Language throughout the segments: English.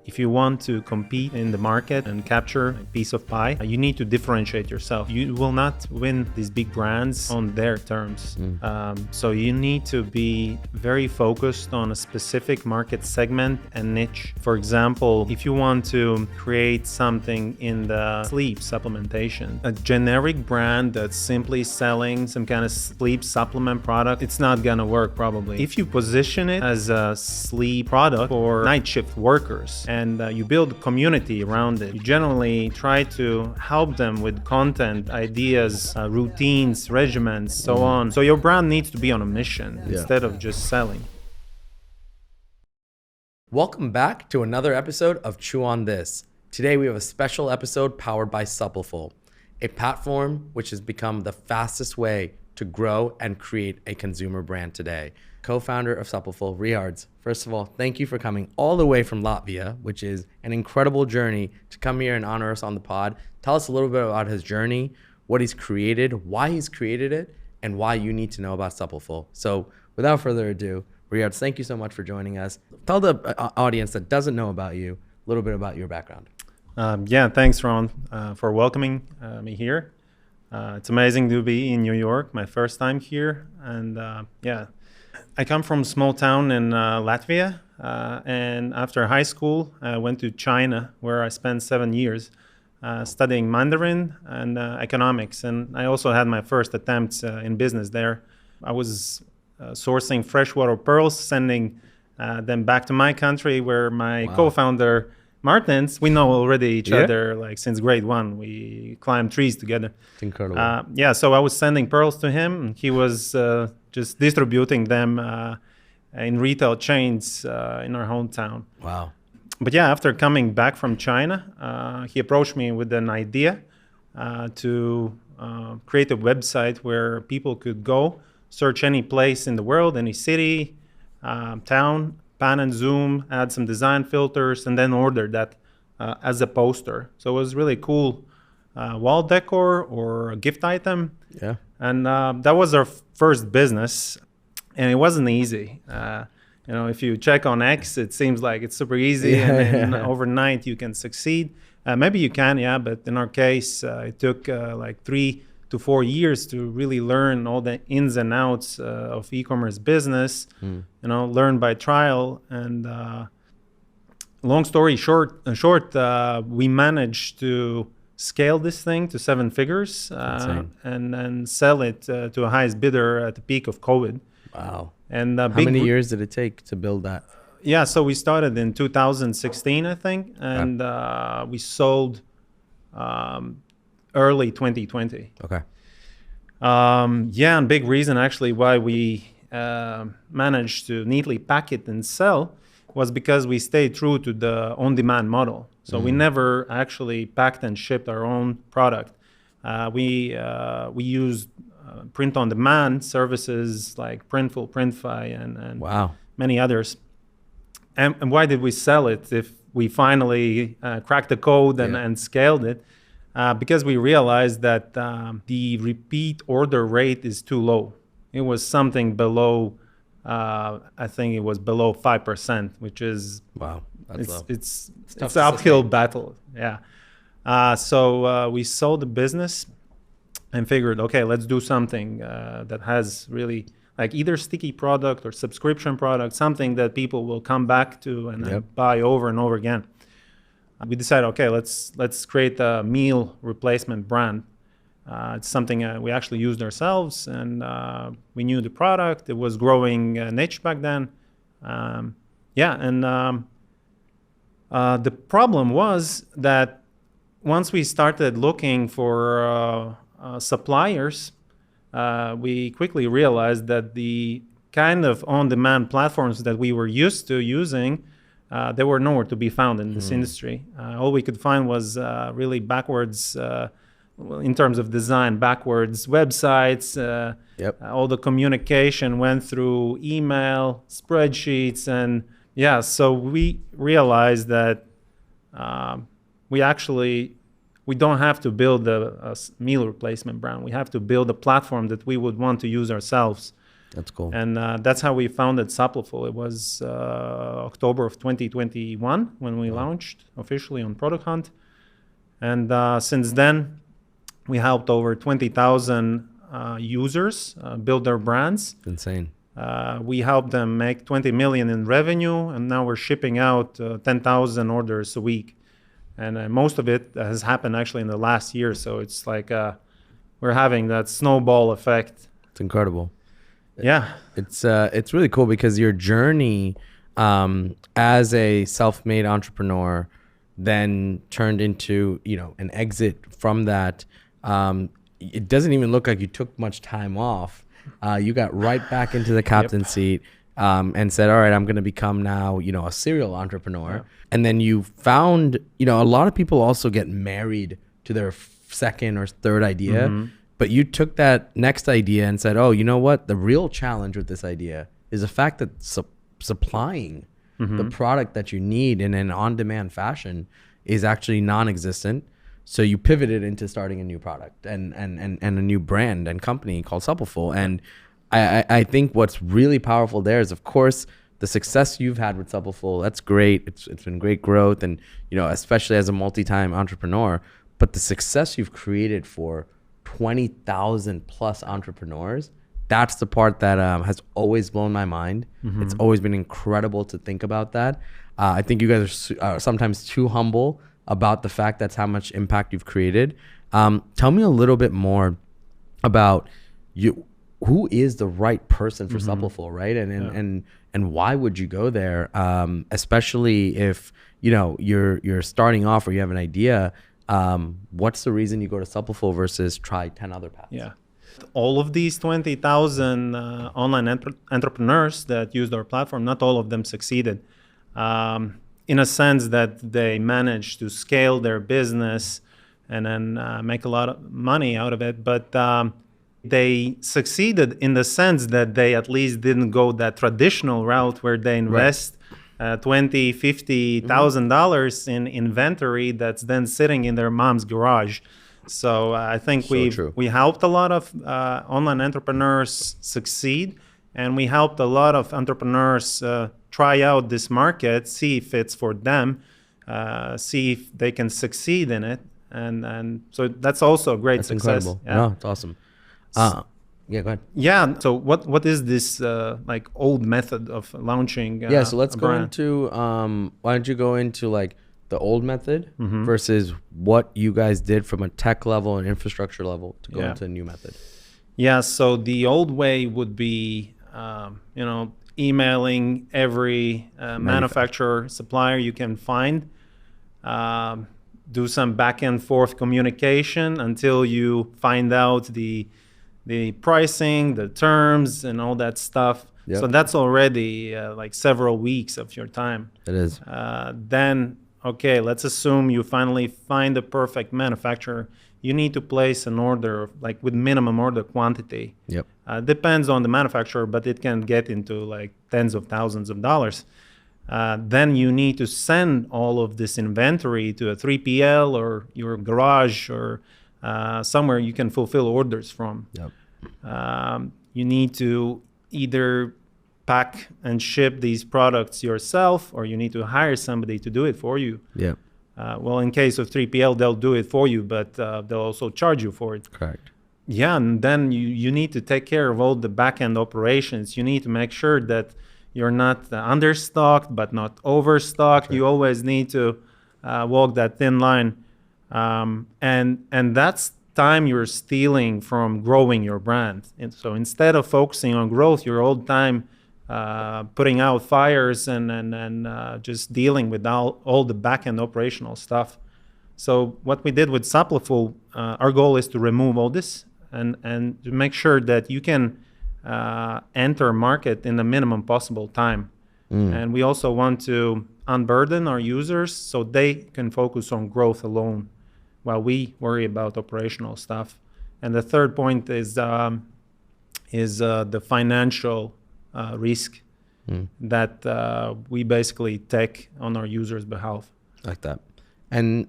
If you want to compete in the market and capture a piece of pie, you need to differentiate yourself. You will not win these big brands on their terms. So you need to be very focused on a specific market segment and niche. For example, if you want to create something in the sleep supplementation, a generic brand that's simply selling some kind of sleep supplement product, it's not gonna work probably. If you position it as a sleep product for night shift workers, and you build a community around it. You generally try to help them with content, ideas, routines, regimens, so on. So your brand needs to be on a mission instead of just selling. Welcome back to another episode of Chew on This. Today we have a special episode powered by Supliful, a platform which has become the fastest way to grow and create a consumer brand today. Co-founder of Supliful, Rihards. First of all, thank you for coming all the way from Latvia, which is an incredible journey to come here and honor us on the pod. Tell us a little bit about his journey, what he's created, why he's created it, and why you need to know about Supliful. So without further ado, Rihards, thank you so much for joining us. Tell the audience that doesn't know about you a little bit about your background. Thanks, Ron, for welcoming me here. It's amazing to be in New York, my first time here. And I come from a small town in Latvia, and after high school, I went to China, where I spent 7 years studying Mandarin and economics. And I also had my first attempts in business there. I was sourcing freshwater pearls, sending them back to my country, where my co-founder, Martins, we know already each other like since grade one. We climbed trees together. It's incredible. So I was sending pearls to him, and he was just distributing them in retail chains in our hometown. Wow. But after coming back from China, he approached me with an idea to create a website where people could go, search any place in the world, any city, town, pan and zoom, add some design filters, and then order that as a poster. So it was really cool wall decor or a gift item. Yeah. And that was our first business, and it wasn't easy. If you check on X, it seems like it's super easy, and overnight you can succeed. Maybe you can, but in our case, it took like 3 to 4 years to really learn all the ins and outs of e-commerce business, learn by trial. And long story short, we managed to scale this thing to 7 figures and then sell it to a highest bidder at the peak of COVID. Wow. And how many years did it take to build that? So we started in 2016, I think, and we sold early 2020. Okay. And big reason actually why we managed to neatly pack it and sell was because we stayed true to the on-demand model. So we never actually packed and shipped our own product. We used print-on-demand services like Printful, Printfy, and many others. And why did we sell it if we finally cracked the code and scaled it? Because we realized that the repeat order rate is too low. It was something below, I think it was below 5%, which is That's low. It's an uphill battle. So we sold the business and figured, okay, let's do something that has really like either sticky product or subscription product, something that people will come back to and buy over and over again. We decided, okay, let's create a meal replacement brand. It's something we actually used ourselves, and we knew the product. It was growing niche back then. The problem was that once we started looking for suppliers, we quickly realized that the kind of on-demand platforms that we were used to using, they were nowhere to be found in this industry. All we could find was really backwards, in terms of design, backwards websites. All the communication went through email, spreadsheets, and so we realized that we don't have to build a meal replacement brand. We have to build a platform that we would want to use ourselves. That's cool. And that's how we founded Supliful. It was October of 2021 when we launched officially on Product Hunt. And since then, we helped over 20,000 users build their brands. Insane. We helped them make 20 million in revenue, and now we're shipping out 10,000 orders a week. And most of it has happened actually in the last year. So it's like we're having that snowball effect. It's incredible. Yeah. It's really cool because your journey as a self-made entrepreneur then turned into, an exit from that. It doesn't even look like you took much time off. You got right back into the captain seat and said, all right, I'm going to become now, a serial entrepreneur. Yeah. And then you found, a lot of people also get married to their second or third idea. Mm-hmm. But you took that next idea and said, oh, you know what? The real challenge with this idea is the fact that supplying the product that you need in an on-demand fashion is actually non-existent. So you pivoted into starting a new product and a new brand and company called Supliful. And I think what's really powerful there is, of course, the success you've had with Supliful. That's great. It's been great growth, and especially as a multi-time entrepreneur. But the success you've created for 20,000 plus entrepreneurs, that's the part that has always blown my mind. Mm-hmm. It's always been incredible to think about that. I think you guys are sometimes too humble about the fact that's how much impact you've created. Tell me a little bit more about you. Who is the right person for Supliful, right? And why would you go there? Especially if you're starting off or you have an idea. What's the reason you go to Supliful versus try 10 other paths? Yeah. All of these 20,000 online entrepreneurs that used our platform, not all of them succeeded. In a sense that they managed to scale their business and then make a lot of money out of it. But they succeeded in the sense that they at least didn't go that traditional route where they invest $20,000, $50,000 in inventory that's then sitting in their mom's garage. So I think we helped a lot of online entrepreneurs succeed, and we helped a lot of entrepreneurs try out this market, see if it's for them, see if they can succeed in it, and so that's also a great success. Incredible. Yeah, no, it's awesome. Yeah, go ahead. Yeah. So what is this like old method of launching? So let's go into. Why don't you go into like the old method versus what you guys did from a tech level and infrastructure level to go into a new method? Yeah. So the old way would be, emailing every manufacturer, supplier you can find, do some back and forth communication until you find out the pricing, the terms, and all that stuff. Yep. So that's already like several weeks of your time. It is. Then, okay, let's assume you finally find the perfect manufacturer. You need to place an order like with minimum order quantity. Yep. Depends on the manufacturer, but it can get into like tens of thousands of dollars. Then you need to send all of this inventory to a 3PL or your garage or somewhere you can fulfill orders from. Yep. You need to either pack and ship these products yourself, or you need to hire somebody to do it for you. Yeah. Well, in case of 3PL, they'll do it for you, but they'll also charge you for it. Correct. Yeah, and then you need to take care of all the back-end operations. You need to make sure that you're not understocked, but not overstocked. Sure. You always need to walk that thin line. And that's time you're stealing from growing your brand. And so instead of focusing on growth, your whole time putting out fires and just dealing with all the back-end operational stuff. So what we did with Supliful, our goal is to remove all this and to make sure that you can enter market in the minimum possible time. And we also want to unburden our users so they can focus on growth alone while we worry about operational stuff. And the third point is the financial risk that we basically take on our users' behalf. Like that. And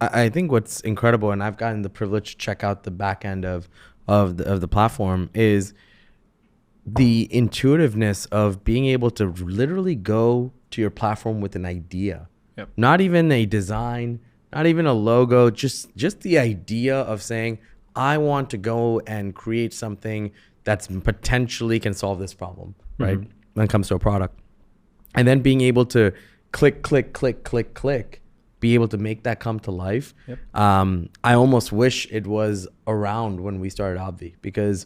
I think what's incredible, and I've gotten the privilege to check out the back end of the platform, is the intuitiveness of being able to literally go to your platform with an idea. Yep. Not even a design, not even a logo, just the idea of saying, I want to go and create something that's potentially can solve this problem, right? When it comes to a product. And then being able to click, be able to make that come to life. Yep. I almost wish it was around when we started Obvi, because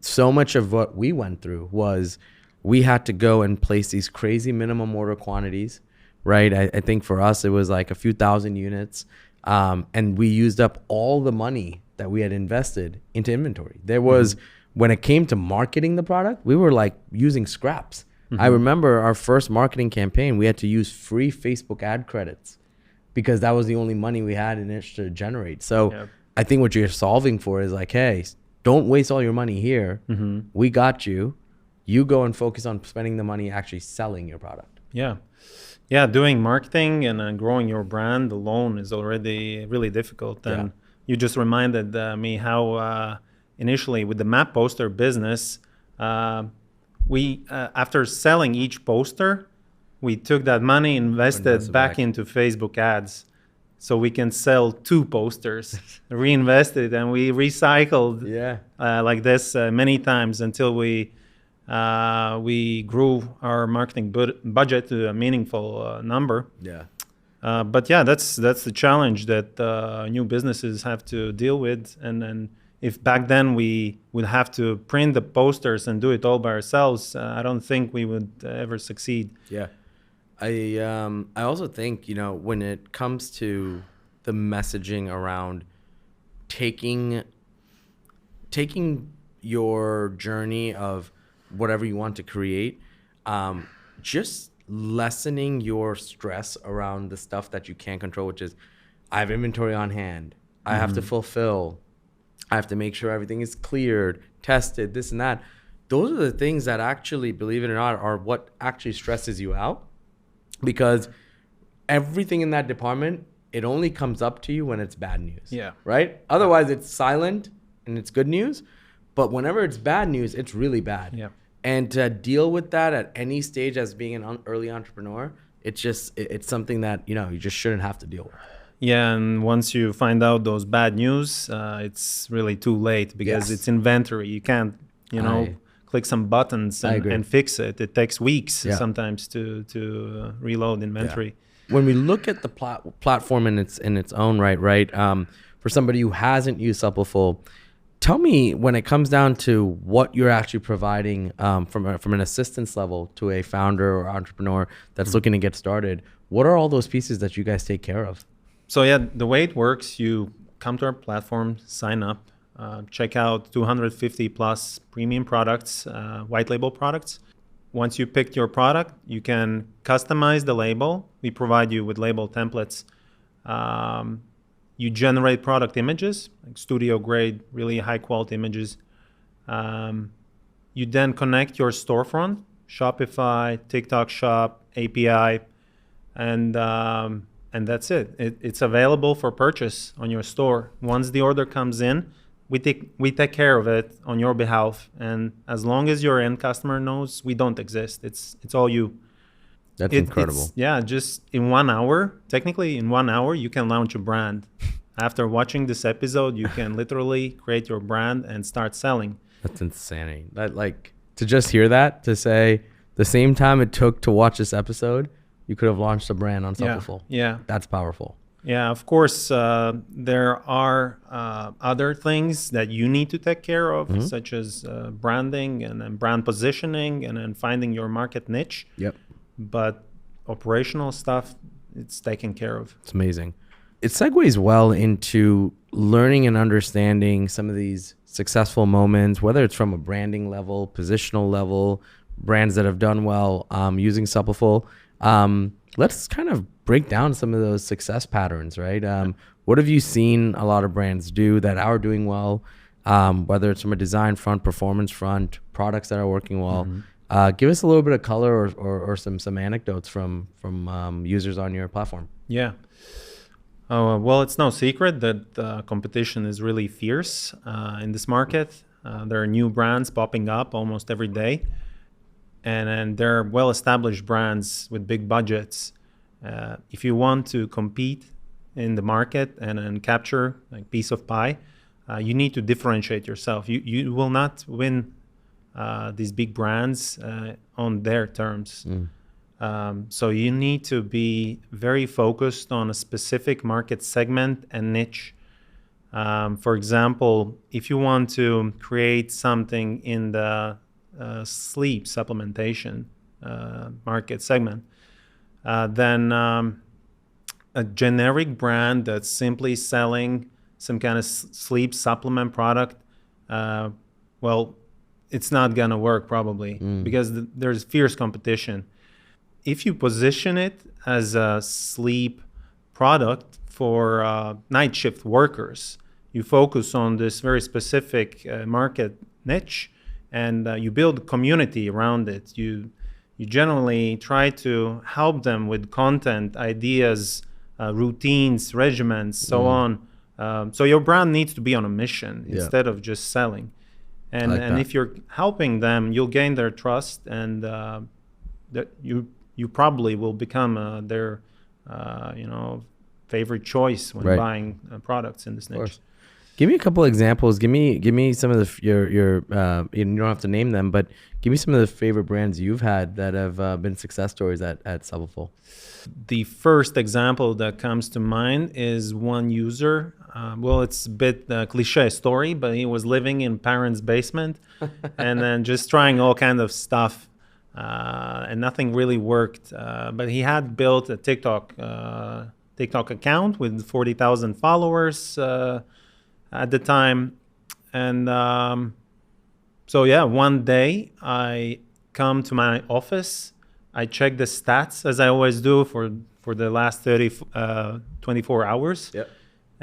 so much of what we went through was we had to go and place these crazy minimum order quantities, right? I think for us, it was like a few thousand units. And we used up all the money that we had invested into inventory. There was, when it came to marketing the product, we were like using scraps. I remember our first marketing campaign, we had to use free Facebook ad credits because that was the only money we had in it to generate. So I think what you're solving for is like, hey, don't waste all your money here. We got you. You go and focus on spending the money actually selling your product. Yeah, doing marketing and growing your brand alone is already really difficult. And you just reminded me how initially with the map poster business, we after selling each poster, we took that money, invested back into Facebook ads, so we can sell 2 posters, reinvested, and we recycled like this many times until we grew our marketing budget to a meaningful number. But yeah, that's the challenge that new businesses have to deal with. And then if back then we would have to print the posters and do it all by ourselves, I don't think we would ever succeed. I also think, you know, when it comes to the messaging around taking your journey of whatever you want to create, just lessening your stress around the stuff that you can't control, which is, I have inventory on hand, I have to fulfill, I have to make sure everything is cleared, tested, this and that. Those are the things that actually, believe it or not, are what actually stresses you out, because everything in that department, it only comes up to you when it's bad news. Right? Otherwise, it's silent and it's good news. But whenever it's bad news, it's really bad. And to deal with that at any stage as being an early entrepreneur, it's something that, you know, you just shouldn't have to deal with. And once you find out those bad news, it's really too late, because it's inventory. You can't, you know, click some buttons and fix it. It takes weeks sometimes to reload inventory. When we look at the platform in its own right, for somebody who hasn't used Supliful, tell me, when it comes down to what you're actually providing from an assistance level to a founder or entrepreneur that's looking to get started, what are all those pieces that you guys take care of? So yeah, the way it works, you come to our platform, sign up, check out 250 plus premium products, white label products. Once you pick your product, you can customize the label. We provide you with label templates. You generate product images, like studio grade, really high quality images. You then connect your storefront, Shopify, TikTok Shop, API, and that's it. It's available for purchase on your store. Once the order comes in, we take care of it on your behalf. And as long as your end customer knows, we don't exist. It's all you. That's incredible. Just in 1 hour, technically in 1 hour, you can launch a brand. After watching this episode, you can literally create your brand and start selling. That's insanity. That, like, to just hear that, to say the same time it took to watch this episode, you could have launched a brand on Supliful. That's powerful. Of course, there are other things that you need to take care of, such as branding and then brand positioning and then finding your market niche. But operational stuff, it's taken care of. It's amazing. It segues well into learning and understanding some of these successful moments, whether it's from a branding level, positional level, brands that have done well using Supliful. Let's kind of break down some of those success patterns, right? What have you seen a lot of brands do that are doing well, whether it's from a design front, performance front, products that are working well? Give us a little bit of color or some anecdotes from users on your platform. Well, it's no secret that competition is really fierce in this market. There are new brands popping up almost every day, and they're well-established brands with big budgets. If you want to compete in the market and capture like piece of pie, you need to differentiate yourself. You will not win these big brands on their terms. So you need to be very focused on a specific market segment and niche. For example, if you want to create something in the sleep supplementation market segment, then a generic brand that's simply selling some kind of sleep supplement product, well, it's not going to work probably because there's fierce competition. If you position it as a sleep product for night shift workers, you focus on this very specific market niche, and you build a community around it. You generally try to help them with content, ideas, routines, regimens, so on. So your brand needs to be on a mission instead of just selling. And like if you're helping them, you'll gain their trust, and that you probably will become their favorite choice when buying products in this niche. Give me a couple examples. Give me some of your you don't have to name them, but give me some of the favorite brands you've had that have been success stories at Supliful. The first example that comes to mind is one user. Well, it's a bit cliche story, but he was living in parents' basement and then just trying all kind of stuff, and nothing really worked. But he had built a TikTok account with 40,000 followers at the time. And so yeah, one day I come to my office, I check the stats as I always do for the last 24 hours. Yep.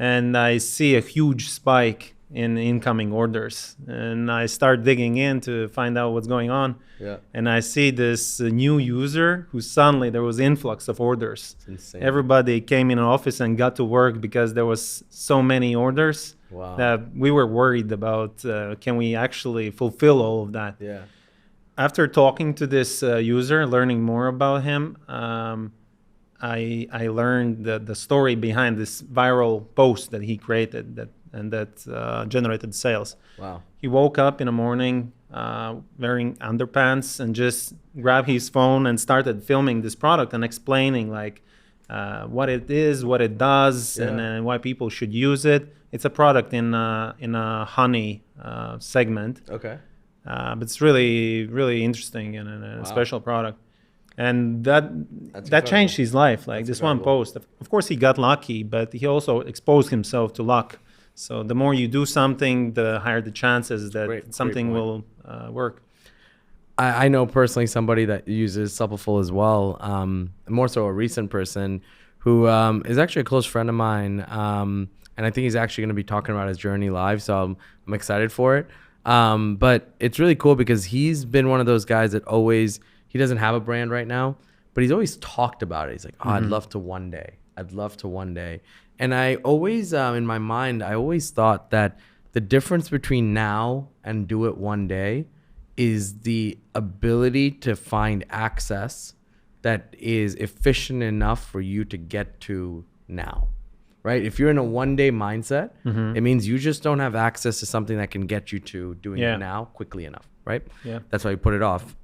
And I see a huge spike in incoming orders. And I start digging in to find out what's going on. Yeah. And I see this new user who suddenly there was influx of orders. It's insane. Everybody came in an office and got to work because there was so many orders that we were worried about can we actually fulfill all of that. Yeah. After talking to this user, learning more about him, I learned the story behind this viral post that he created that generated sales. Wow. He woke up in the morning wearing underpants and just grabbed his phone and started filming this product and explaining like what it is, what it does, and why people should use it. It's a product in a honey segment. Okay. But it's really, really interesting and a special product. And that changed his life. Like this one post. Of course, he got lucky, but he also exposed himself to luck. So the more you do something, the higher the chances that something will work. I know personally somebody that uses Supliful as well. More so a recent person who is actually a close friend of mine. And I think he's actually going to be talking about his journey live. So I'm excited for it. But it's really cool because he's been one of those guys that he doesn't have a brand right now, but he's always talked about it. He's like, I'd love to one day. I'd love to one day. And I always, in my mind, I always thought that the difference between now and do it one day is the ability to find access that is efficient enough for you to get to now. Right? If you're in a one-day mindset, it means you just don't have access to something that can get you to doing it now quickly enough, right? Yeah. That's why you put it off.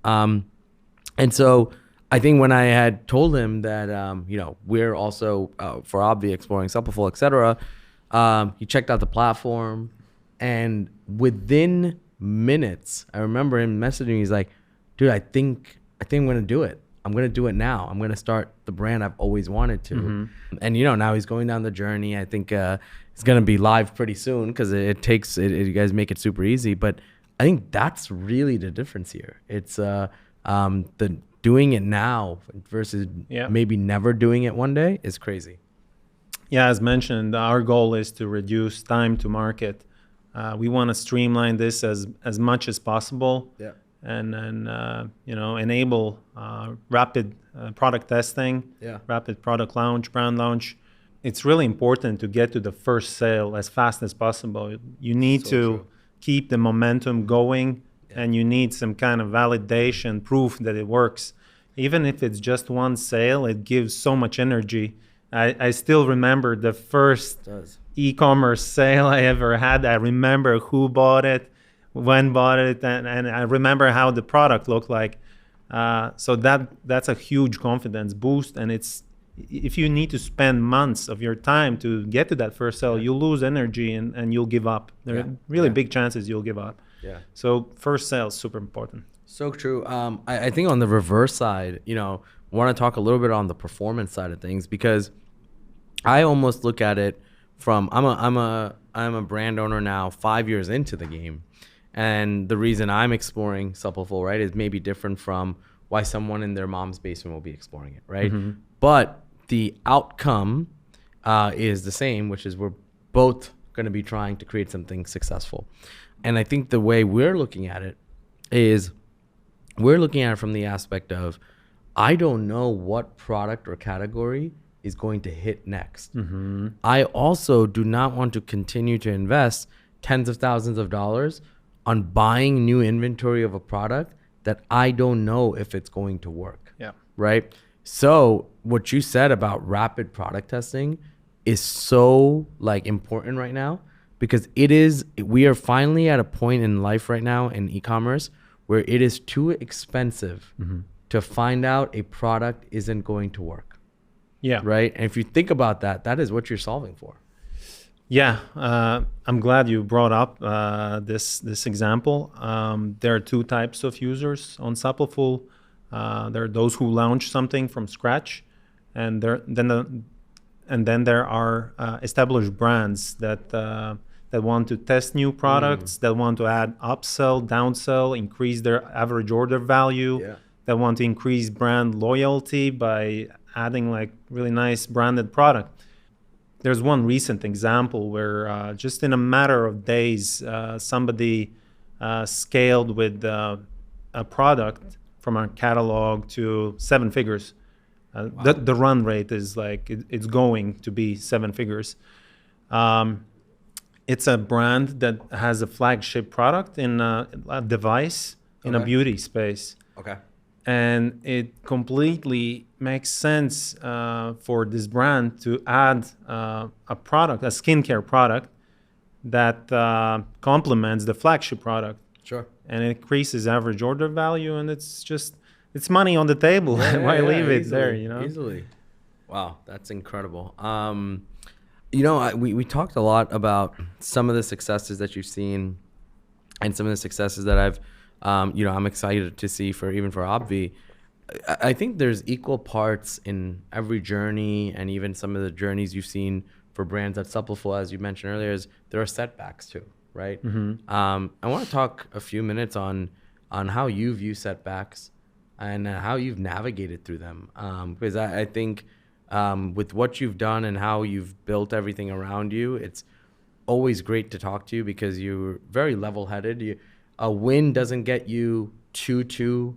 And so I think when I had told him that, we're also, for Obvi, exploring Supliful, et cetera, he checked out the platform. And within minutes, I remember him messaging. He's like, dude, I think I'm going to do it. I'm going to do it now. I'm going to start the brand I've always wanted to. And, now he's going down the journey. I think it's going to be live pretty soon because you guys make it super easy. But I think that's really the difference here. It's the doing it now versus maybe never doing it one day is crazy. Yeah, as mentioned, our goal is to reduce time to market. We want to streamline this as much as possible. Yeah. And enable rapid product testing, rapid product launch, brand launch. It's really important to get to the first sale as fast as possible. You need to keep the momentum going, and you need some kind of validation, proof that it works. Even if it's just one sale, it gives so much energy. I still remember the first e-commerce sale I ever had. I remember who bought it, when bought it, and I remember how the product looked like. So that's a huge confidence boost, and if you need to spend months of your time to get to that first sale, you'll lose energy and you'll give up. There are really big chances you'll give up. Yeah. So first sale is super important. So true. I think on the reverse side, want to talk a little bit on the performance side of things, because I almost look at it from I'm a brand owner now 5 years into the game, and the reason I'm exploring Supliful, right, is maybe different from why someone in their mom's basement will be exploring it, right? Mm-hmm. But the outcome is the same, which is we're both going to be trying to create something successful. And I think the way we're looking at it is we're looking at it from the aspect of, I don't know what product or category is going to hit next. Mm-hmm. I also do not want to continue to invest tens of thousands of dollars on buying new inventory of a product that I don't know if it's going to work. Yeah. Right? So what you said about rapid product testing is so important right now, because we are finally at a point in life right now in e-commerce where it is too expensive to find out a product isn't going to work. Yeah. Right? And if you think about that, that is what you're solving for. Yeah. I'm glad you brought up this example. There are two types of users on Supliful. There are those who launch something from scratch, and then there are established brands that want to test new products, that want to add upsell, downsell, increase their average order value, that want to increase brand loyalty by adding really nice branded product. There's one recent example where just in a matter of days, somebody scaled with a product from our catalog to 7 figures. Wow. The run rate is it's going to be 7 figures. It's a brand that has a flagship product in a device in a beauty space. Okay. And it completely makes sense for this brand to add a product, a skincare product that complements the flagship product. Sure. And it increases average order value, and it's money on the table. Why leave it there, Easily. Wow, that's incredible. We talked a lot about some of the successes that you've seen and some of the successes that I'm excited to see for Obvi. I think there's equal parts in every journey, and even some of the journeys you've seen for brands at Supliful, as you mentioned earlier, there are setbacks too, right? Mm-hmm. I want to talk a few minutes on how you view setbacks and how you've navigated through them. Because I think with what you've done and how you've built everything around you, it's always great to talk to you because you're very level-headed. A win doesn't get you too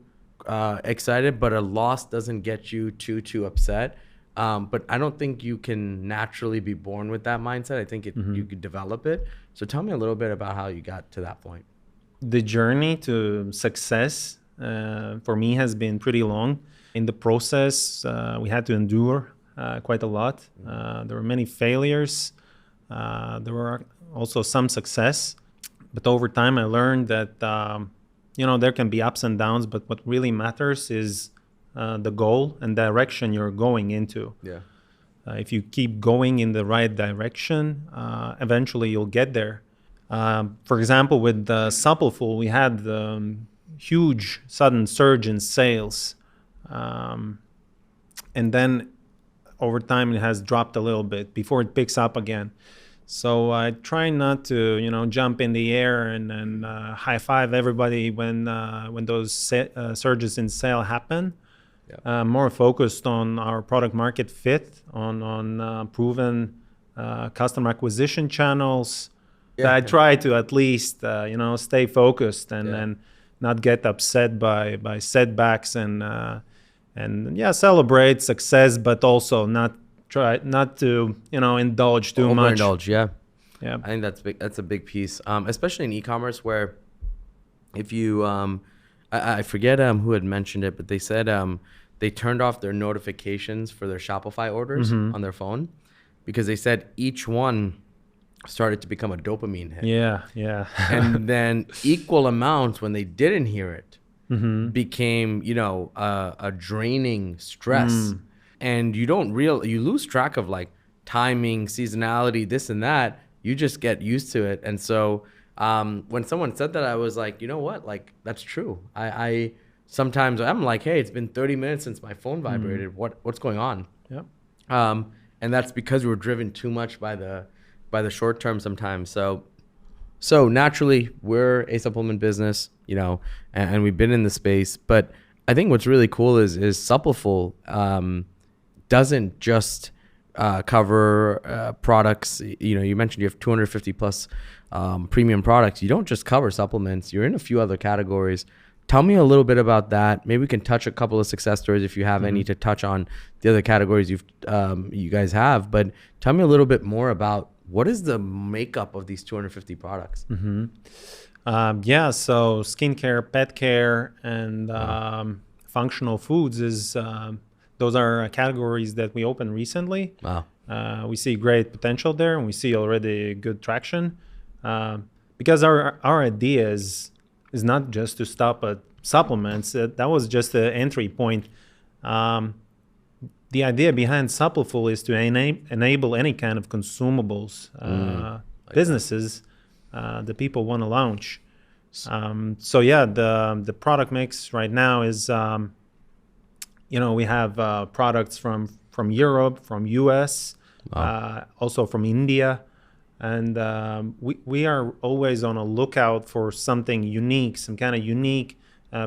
excited, but a loss doesn't get you too upset. But I don't think you can naturally be born with that mindset. I think you could develop it. So tell me a little bit about how you got to that point. The journey to success for me has been pretty long. In the process, we had to endure quite a lot. There were many failures. There were also some success. But over time, I learned that, there can be ups and downs, but what really matters is the goal and direction you're going into. Yeah. If you keep going in the right direction, eventually you'll get there. For example, with Supliful, we had huge sudden surge in sales. And then over time, it has dropped a little bit before it picks up again. So I try not to, jump in the air and high five everybody when those surges in sale happen. Yeah. More focused on our product market fit, on proven customer acquisition channels. Yeah. I try to at least stay focused and not get upset by setbacks and celebrate success, but also not to indulge too much. Overindulge, yeah. Yeah. I think that's big. That's a big piece, especially in e-commerce, where if you, I forget who had mentioned it, but they said they turned off their notifications for their Shopify orders on their phone because they said each one started to become a dopamine hit. Yeah. Yeah. And then equal amounts when they didn't hear it became, a draining stress. And you lose track of like timing, seasonality, this and that. You just get used to it. And so when someone said that, I was like, you know what? Like, that's true. I sometimes I'm like, hey, it's been 30 minutes since my phone vibrated. What's going on? Yeah. And that's because we're driven too much by the short term sometimes. So naturally, we're a supplement business, and we've been in the space. But I think what's really cool is Supliful doesn't just cover products. You mentioned you have 250 plus premium products. You don't just cover supplements. You're in a few other categories. Tell me a little bit about that. Maybe we can touch a couple of success stories if you have any to touch on the other categories you guys have. But tell me a little bit more about what is the makeup of these 250 products. Yeah, so skincare, pet care, and functional foods those are categories that we opened recently. Wow. We see great potential there, and we see already good traction because our idea is not just to stop at supplements. That was just the entry point. The idea behind Supliful is to enable any kind of consumables businesses that people want to launch. So yeah, the product mix right now is, we have products from Europe, from US, also from India. And we are always on a lookout for something unique, some kind of unique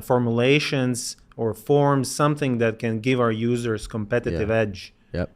formulations or forms, something that can give our users competitive edge. Yep.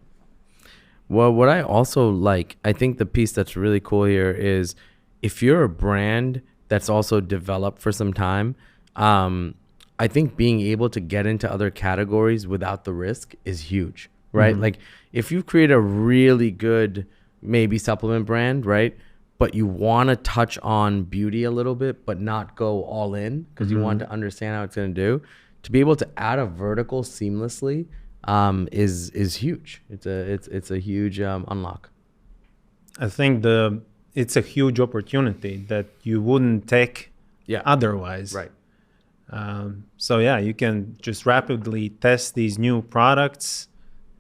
Well, what I also like, I think the piece that's really cool here is if you're a brand that's also developed for some time, I think being able to get into other categories without the risk is huge, right? Like if you create a really good maybe supplement brand, right? But you want to touch on beauty a little bit, but not go all in because you want to understand how it's going to do. To be able to add a vertical seamlessly is huge. It's a huge unlock. I think it's a huge opportunity that you wouldn't take otherwise. Right. So yeah, you can just rapidly test these new products,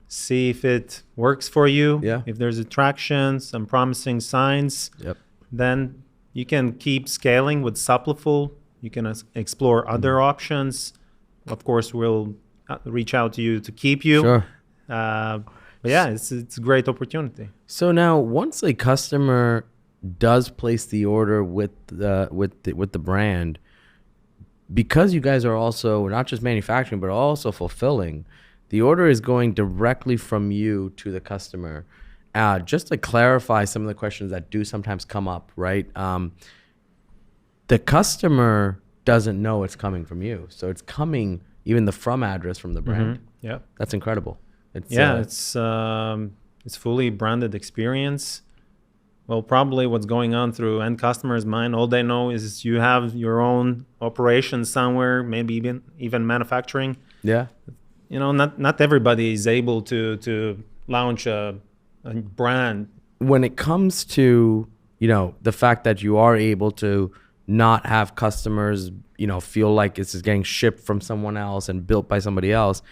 see if it works for you. Yeah. If there's attraction, some promising signs, then you can keep scaling with Supliful. You can explore other options. Of course, we'll reach out to you to keep you. Sure. But yeah, it's a great opportunity. So now, once a customer does place the order with the brand, because you guys are also not just manufacturing but also fulfilling, the order is going directly from you to the customer. Just to clarify some of the questions that do sometimes come up, right? The customer doesn't know it's coming from you, so it's coming even the from address from the brand. Yeah, that's incredible. It's fully branded experience. Well, probably what's going on through end customers' mind, all they know is you have your own operation somewhere, maybe even manufacturing. Yeah. Not everybody is able to launch a brand. When it comes to, the fact that you are able to not have customers, feel like this is getting shipped from someone else and built by somebody else,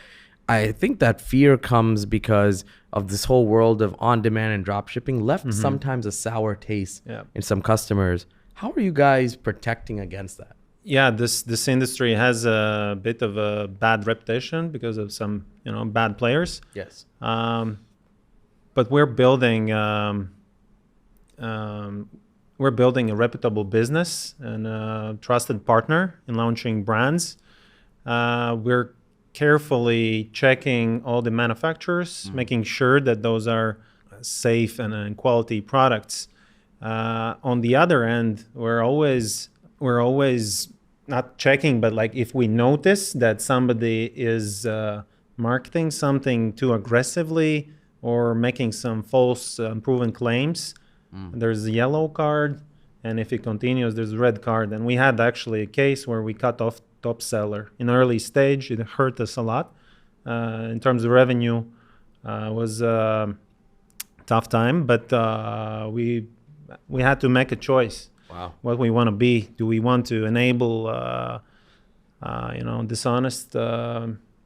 I think that fear comes because of this whole world of on-demand and drop shipping left sometimes a sour taste in some customers. How are you guys protecting against that? Yeah, this industry has a bit of a bad reputation because of some bad players. Yes. But we're building a reputable business and a trusted partner in launching brands. We're carefully checking all the manufacturers, making sure that those are safe and quality products. On the other end, we're always not checking, but like if we notice that somebody is marketing something too aggressively or making some false unproven claims, There's a yellow card, and if it continues, there's a red card. And we had actually a case where we cut off top seller in early stage. It hurt us a lot in terms of revenue. Was a tough time, but we had to make a choice. Wow. What we want to be. Do we want to enable dishonest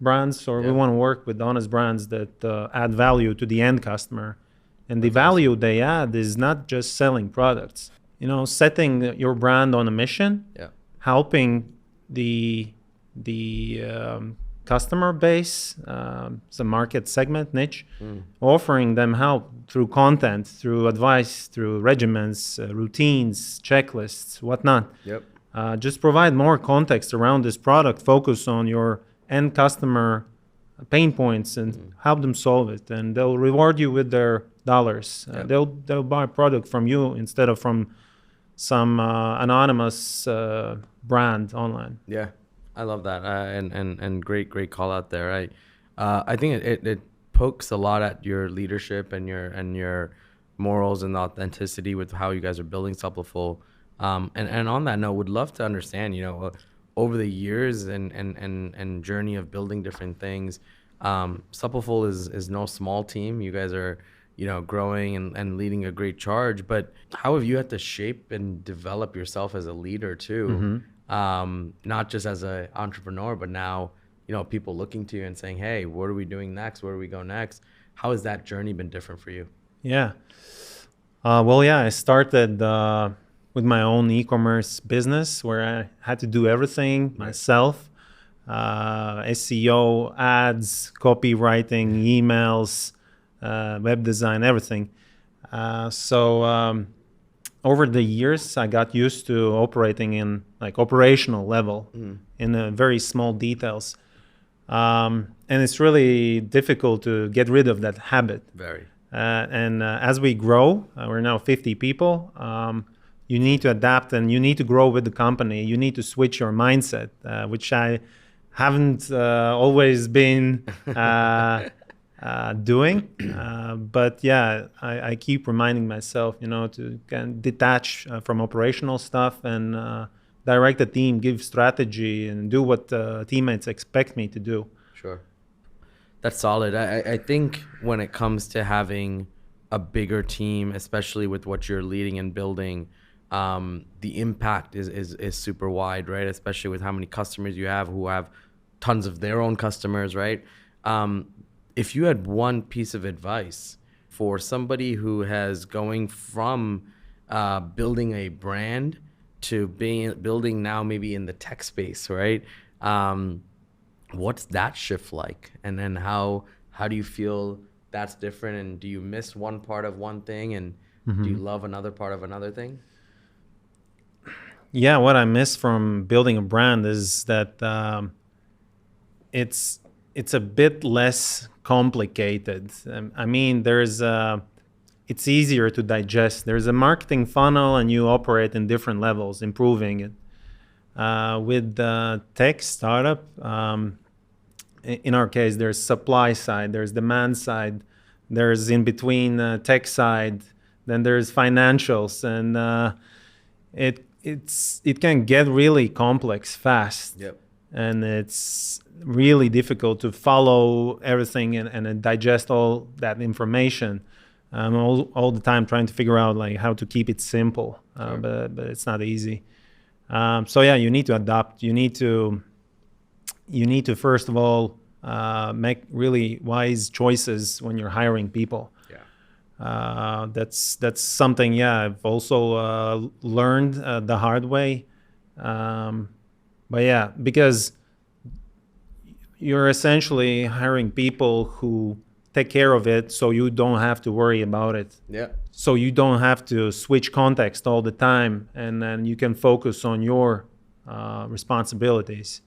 brands, or we want to work with honest brands that add value to the end customer? And the value they add is not just selling products. Setting your brand on a mission, helping the customer base, the market segment niche, offering them help through content, through advice, through regimens, routines, checklists, whatnot. Just provide more context around this product. Focus on your end customer pain points and help them solve it, and they'll reward you with their dollars. They'll buy a product from you instead of from some anonymous brand online. Yeah, I love that, and great call out there. I think it pokes a lot at your leadership and your morals and authenticity with how you guys are building Supliful. And on that note, would love to understand, over the years and journey of building different things, Supliful is no small team. You guys are growing and leading a great charge. But how have you had to shape and develop yourself as a leader too? Not just as an entrepreneur, but now people looking to you and saying, hey, what are we doing next? Where do we go next? How has that journey been different for you? I started with my own e-commerce business where I had to do everything myself. SEO, ads, copywriting, emails, web design, everything. Over the years, I got used to operating in operational level in very small details. And it's really difficult to get rid of that habit. Very. And as we grow, we're now 50 people. You need to adapt and you need to grow with the company. You need to switch your mindset, which I haven't always been doing. But yeah, I keep reminding myself, to kind of detach from operational stuff and direct the team, give strategy, and do what teammates expect me to do. Sure. That's solid. I think when it comes to having a bigger team, especially with what you're leading and building, the impact is super wide, right? Especially with how many customers you have who have tons of their own customers, right? If you had one piece of advice for somebody who has going from building a brand to building now maybe in the tech space, right? What's that shift like? And then how do you feel that's different? And do you miss one part of one thing? And do you love another part of another thing? Yeah, what I miss from building a brand is that it's a bit less complicated. I mean, it's easier to digest. There's a marketing funnel and you operate in different levels, improving it. With the tech startup, in our case, there's supply side, there's demand side, there's in between tech side, then there's financials, and it can get really complex fast. Yep. And it's really difficult to follow everything and digest all that information. All the time trying to figure out how to keep it simple, Sure. but it's not easy. So yeah, you need to adapt. You need to first of all make really wise choices when you're hiring people. Yeah. That's something. Yeah, I've also learned the hard way. But yeah, because you're essentially hiring people who take care of it, so you don't have to worry about it. Yeah. So you don't have to switch context all the time, and then you can focus on your responsibilities.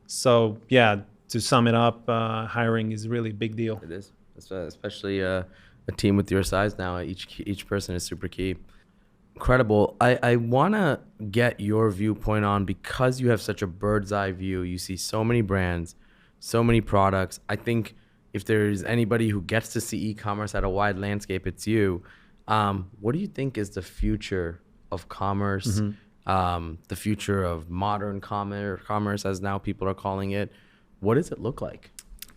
So yeah, to sum it up, hiring is really a big deal. It is, especially a team with your size now. Each person is super key. Incredible. I want to get your viewpoint on, because you have such a bird's eye view. You see so many brands, so many products. I think if there's anybody who gets to see e-commerce at a wide landscape, it's you. What do you think is the future of commerce, the future of modern commerce, as now people are calling it? What does it look like?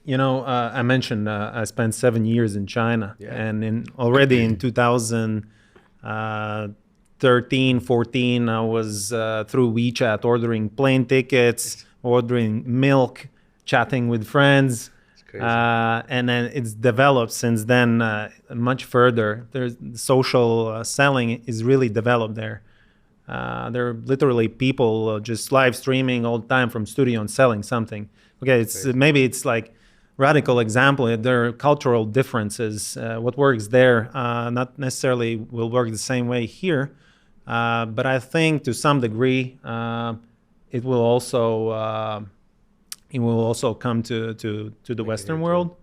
I mentioned I spent 7 years in China, Yeah. and already in 2013, 14, I was through WeChat ordering plane tickets, ordering milk, chatting with friends. It's crazy. And then it's developed since then much further. There's social selling is really developed there. There are literally people just live streaming all the time from studio and selling something. Okay, maybe it's like radical example. There are cultural differences. What works there not necessarily will work the same way here. But I think to some degree it will also come to the Western world.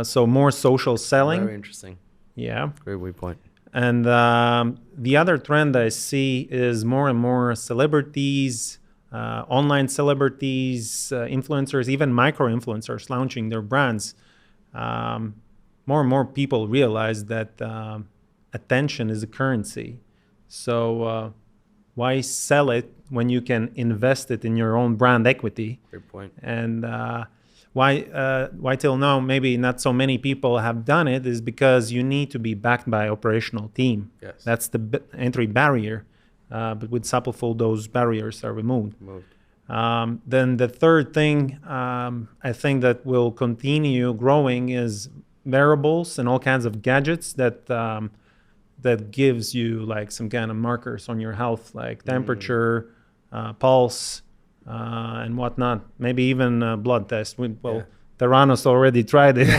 So more social selling. Very interesting. Yeah. Great waypoint. And the other trend I see is more and more celebrities, online celebrities, influencers, even micro-influencers launching their brands. More and more people realize that attention is a currency. So why sell it when you can invest it in your own brand equity? Great point. And why till now maybe not so many people have done it is because you need to be backed by operational team. Yes. That's the entry barrier. But with Supliful, those barriers are removed. Then the third thing I think that will continue growing is wearables and all kinds of gadgets that gives you like some kind of markers on your health, like temperature, pulse, and whatnot. Maybe even blood test. Theranos already tried it,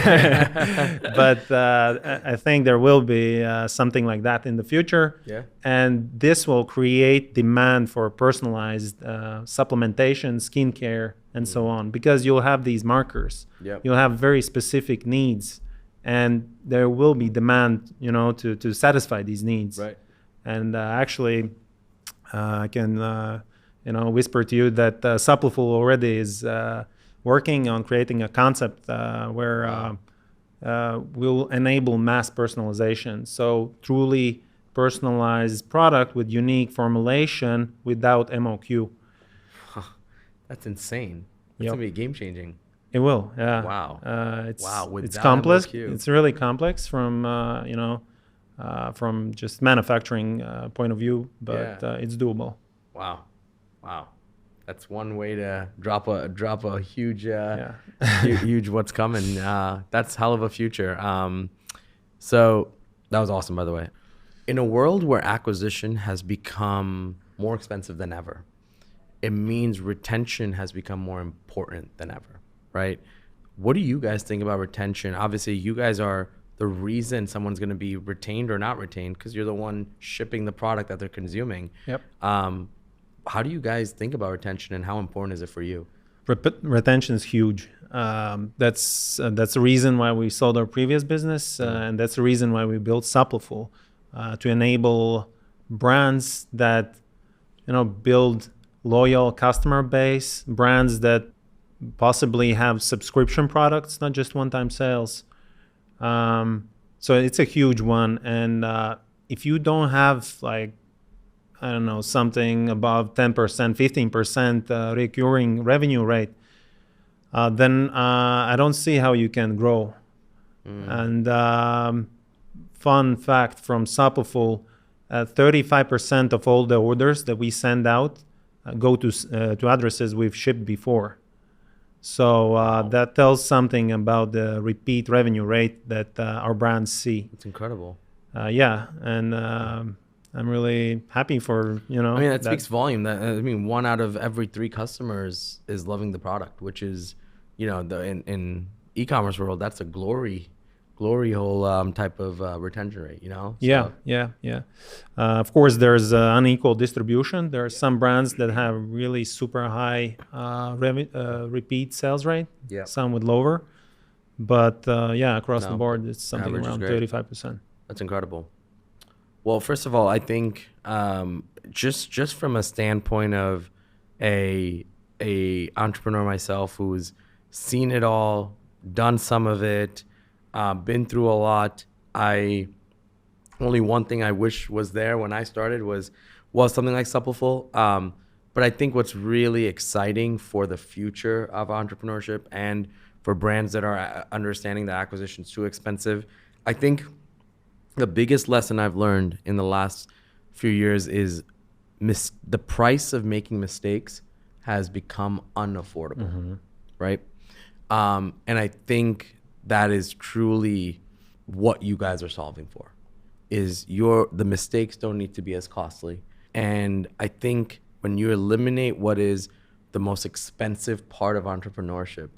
but I think there will be something like that in the future. Yeah. And this will create demand for personalized supplementation, skincare, and so on, because you'll have these markers. Yep. You'll have very specific needs, and there will be demand, to satisfy these needs. Right. And actually, I can, whisper to you that Supliful already is working on creating a concept where we'll enable mass personalization. So truly personalized product with unique formulation without MOQ. That's insane. It's going to be game changing. It will, yeah. Wow. It's complex. MOQ. It's really complex from just manufacturing point of view, but it's doable. Wow. That's one way to drop a huge, huge what's coming. That's hell of a future. So that was awesome, by the way. In a world where acquisition has become more expensive than ever, it means retention has become more important than ever, right? What do you guys think about retention? Obviously, you guys are the reason someone's going to be retained or not retained because you're the one shipping the product that they're consuming. Yep. How do you guys think about retention, and how important is it for you? Retention is huge. That's the reason why we sold our previous business, and that's the reason why we built Supliful, to enable brands that build loyal customer base, brands that possibly have subscription products, not just one-time sales. So it's a huge one, and if you don't have something above 10%, 15% recurring revenue rate, then I don't see how you can grow. And fun fact from Supliful, 35% of all the orders that we send out go to addresses we've shipped before. So that tells something about the repeat revenue rate that our brands see. It's incredible. And I'm really happy for, that speaks volume. That 1 out of every 3 customers is loving the product, which is, in e-commerce world, that's a glory hole type of retention rate, So, Yeah. Of course, there's unequal distribution. There are some brands that have really super high repeat sales rate, some with lower. But across the board, it's something around 35%. That's incredible. Well, first of all, I think just from a standpoint of a entrepreneur myself who's seen it all, done some of it, been through a lot, I Only one thing I wish was there when I started was something like Supliful. But I think what's really exciting for the future of entrepreneurship and for brands that are understanding that acquisition's too expensive, I think the biggest lesson I've learned in the last few years is the price of making mistakes has become unaffordable, right? And I think that is truly what you guys are solving for. Is the mistakes don't need to be as costly. And I think when you eliminate what is the most expensive part of entrepreneurship,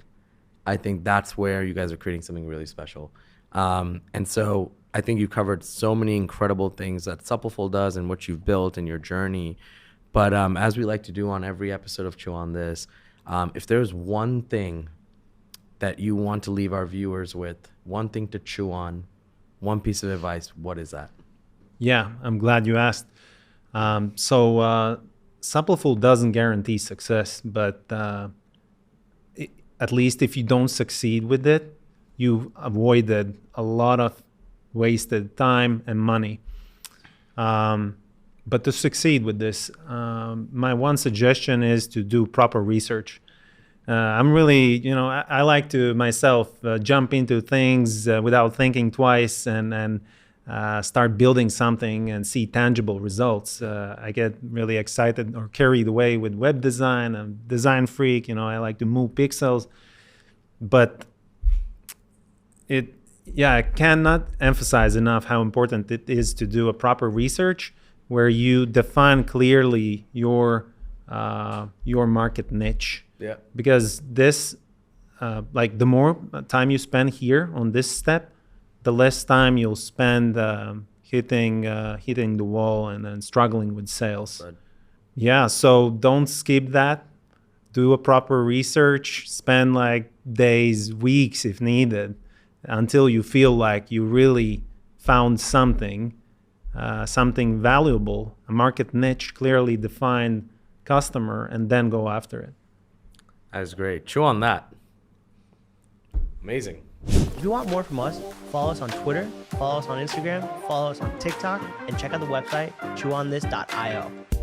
I think that's where you guys are creating something really special. And so I think you covered so many incredible things that Supliful does and what you've built in your journey. But as we like to do on every episode of Chew on This, if there's one thing that you want to leave our viewers with, one thing to chew on, one piece of advice, what is that? Yeah, I'm glad you asked. Supliful doesn't guarantee success, but at least if you don't succeed with it, you avoided a lot of wasted time and money. But to succeed with this, my one suggestion is to do proper research. I'm really, I like to myself jump into things without thinking twice and start building something and see tangible results. I get really excited or carried away with web design. I'm a design freak, I like to move pixels. But I cannot emphasize enough how important it is to do a proper research where you define clearly your market niche. Yeah. Because this, the more time you spend here on this step, the less time you'll spend hitting the wall and then struggling with sales. Right. Yeah, so don't skip that. Do a proper research. Spend days, weeks if needed, until you feel like you really found something valuable, a market niche, clearly defined customer, and then go after it. That's great. Chew on that. Amazing. If you want more from us, follow us on Twitter, follow us on Instagram, follow us on TikTok, and check out the website chewonthis.io.